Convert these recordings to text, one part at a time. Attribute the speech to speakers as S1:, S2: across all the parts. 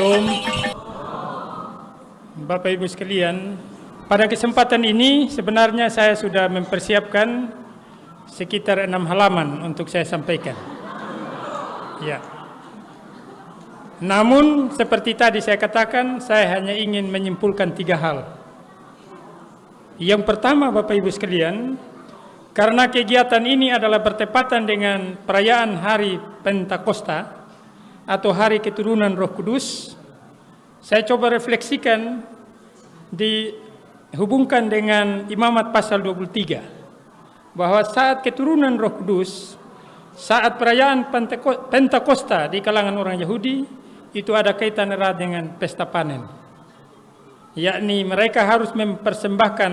S1: Shalom, Bapak Ibu sekalian. Pada kesempatan ini sebenarnya saya sudah mempersiapkan sekitar 6 halaman untuk saya sampaikan. Ya. Namun seperti tadi saya katakan, saya hanya ingin menyimpulkan 3 hal. Yang pertama, Bapak Ibu sekalian, karena kegiatan ini adalah bertepatan dengan perayaan Hari Pentakosta atau Hari Keturunan Roh Kudus, saya coba refleksikan dihubungkan dengan Imamat pasal 23, bahwa saat keturunan Roh Kudus, saat perayaan Pentakosta di kalangan orang Yahudi, itu ada kaitan erat dengan pesta panen, yakni mereka harus mempersembahkan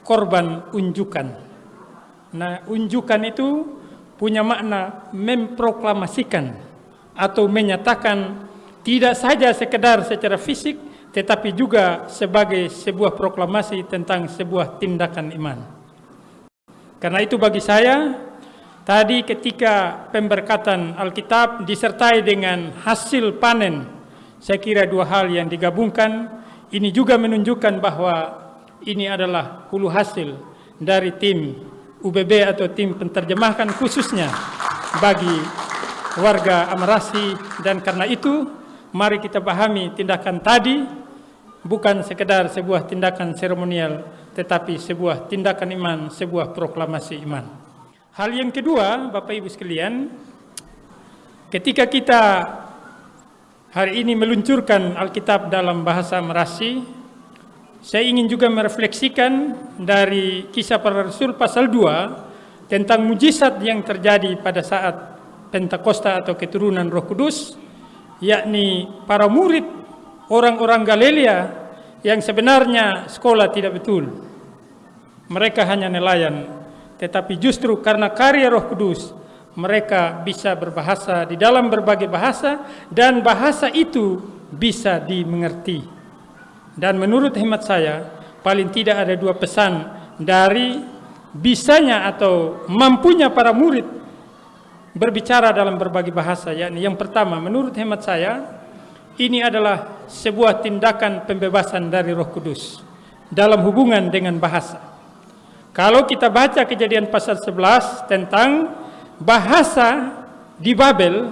S1: korban unjukan. Nah, unjukan itu punya makna memproklamasikan atau menyatakan tidak saja sekedar secara fisik, tetapi juga sebagai sebuah proklamasi tentang sebuah tindakan iman. Karena itu bagi saya, tadi ketika pemberkatan Alkitab disertai dengan hasil panen, saya kira 2 hal yang digabungkan, ini juga menunjukkan bahwa ini adalah hulu hasil dari tim UBB atau tim penterjemahkan khususnya bagi warga Amarasi, dan karena itu mari kita pahami tindakan tadi bukan sekedar sebuah tindakan seremonial, tetapi sebuah tindakan iman, sebuah proklamasi iman. Hal yang kedua, Bapak Ibu sekalian, ketika kita hari ini meluncurkan Alkitab dalam bahasa Amarasi, saya ingin juga merefleksikan dari Kisah Para Rasul pasal 2 tentang mujizat yang terjadi pada saat Pentakosta atau keturunan Roh Kudus, yakni para murid orang-orang Galilea yang sebenarnya sekolah tidak betul. Mereka hanya nelayan, tetapi justru karena karya Roh Kudus mereka bisa berbahasa di dalam berbagai bahasa, dan bahasa itu bisa dimengerti. Dan menurut hemat saya, paling tidak ada 2 pesan dari bisanya atau mampunya para murid berbicara dalam berbagai bahasa, yakni yang pertama, menurut hemat saya, ini adalah sebuah tindakan pembebasan dari Roh Kudus dalam hubungan dengan bahasa. Kalau kita baca Kejadian pasal 11 tentang bahasa di Babel,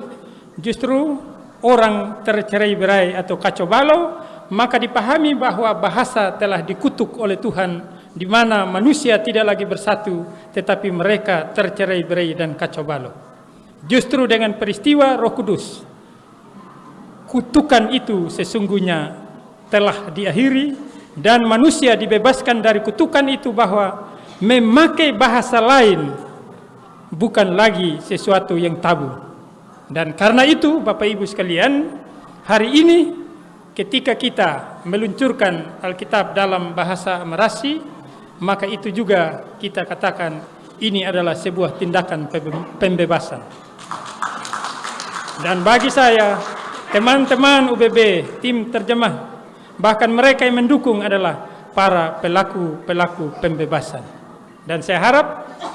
S1: justru orang tercerai-berai atau kacau balau, maka dipahami bahwa bahasa telah dikutuk oleh Tuhan, di mana manusia tidak lagi bersatu, tetapi mereka tercerai-berai dan kacau balau. Justru dengan peristiwa Roh Kudus, kutukan itu sesungguhnya telah diakhiri, dan manusia dibebaskan dari kutukan itu, bahwa memakai bahasa lain bukan lagi sesuatu yang tabu. Dan karena itu, Bapak Ibu sekalian, hari ini ketika kita meluncurkan Alkitab dalam bahasa Amarasi, maka itu juga kita katakan ini adalah sebuah tindakan pembebasan. Dan bagi saya, teman-teman UBB, tim terjemah, bahkan mereka yang mendukung adalah para pelaku-pelaku pembebasan. Dan saya harap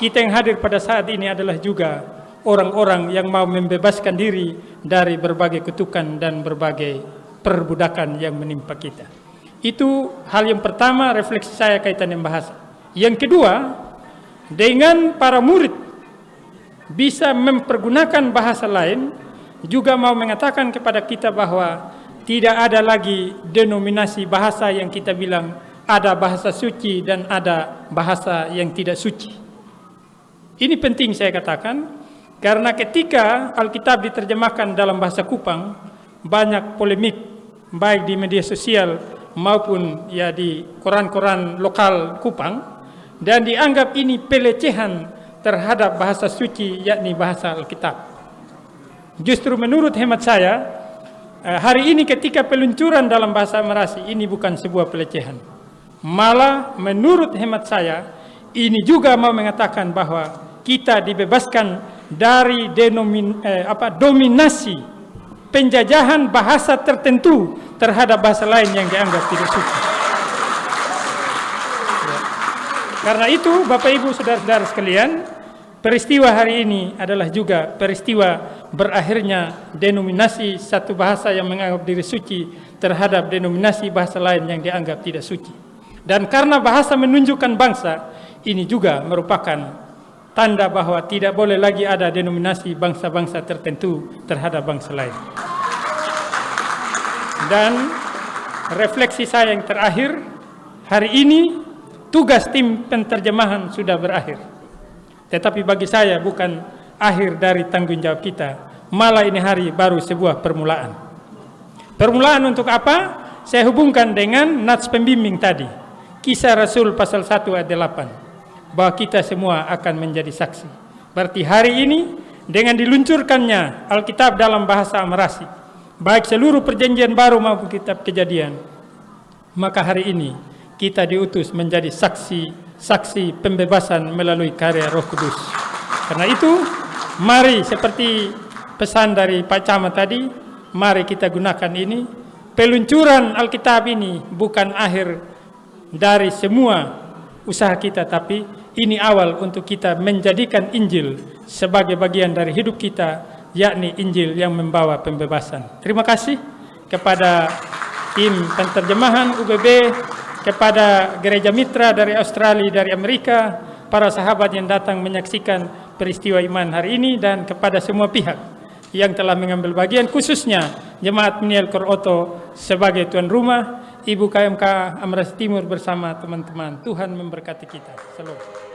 S1: kita yang hadir pada saat ini adalah juga orang-orang yang mau membebaskan diri dari berbagai kutukan dan berbagai perbudakan yang menimpa kita. Itu hal yang pertama, refleksi saya kaitan dengan bahasa. Yang kedua, dengan para murid bisa mempergunakan bahasa lain, juga mau mengatakan kepada kita bahwa tidak ada lagi denominasi bahasa yang kita bilang ada bahasa suci dan ada bahasa yang tidak suci. Ini penting saya katakan, karena ketika Alkitab diterjemahkan dalam bahasa Kupang, banyak polemik baik di media sosial maupun ya di koran-koran lokal Kupang, dan dianggap ini pelecehan terhadap bahasa suci, yakni bahasa Alkitab. Justru menurut hemat saya, hari ini ketika peluncuran dalam bahasa Amarasi, ini bukan sebuah pelecehan. Malah menurut hemat saya, ini juga mau mengatakan bahwa kita dibebaskan dari dominasi penjajahan bahasa tertentu terhadap bahasa lain yang dianggap tidak suci. Karena itu, Bapak Ibu Saudara-saudara sekalian, peristiwa hari ini adalah juga peristiwa berakhirnya denominasi satu bahasa yang menganggap diri suci terhadap denominasi bahasa lain yang dianggap tidak suci. Dan karena bahasa menunjukkan bangsa, ini juga merupakan tanda bahwa tidak boleh lagi ada denominasi bangsa-bangsa tertentu terhadap bangsa lain. Dan refleksi saya yang terakhir, hari ini tugas tim penterjemahan sudah berakhir. Tetapi bagi saya bukan akhir dari tanggung jawab kita, malah ini hari baru sebuah permulaan. Permulaan untuk apa? Saya hubungkan dengan nats pembimbing tadi, Kisah Rasul pasal 1 ayat 8, bahwa kita semua akan menjadi saksi. Berarti hari ini dengan diluncurkannya Alkitab dalam bahasa Amarasi, baik seluruh perjanjian baru maupun kitab Kejadian, maka hari ini kita diutus menjadi saksi pembebasan melalui karya Roh Kudus. Karena itu, mari seperti pesan dari Pak Camat tadi, mari kita gunakan ini. Peluncuran Alkitab ini bukan akhir dari semua usaha kita, tapi ini awal untuk kita menjadikan Injil sebagai bagian dari hidup kita, yakni Injil yang membawa pembebasan. Terima kasih kepada tim penterjemahan UBB, kepada gereja mitra dari Australia, dari Amerika, para sahabat yang datang menyaksikan peristiwa iman hari ini, dan kepada semua pihak yang telah mengambil bagian, khususnya Jemaat Meniel Koroto sebagai tuan rumah, Ibu KMK Amarasi Timur bersama teman-teman. Tuhan memberkati kita. Salam.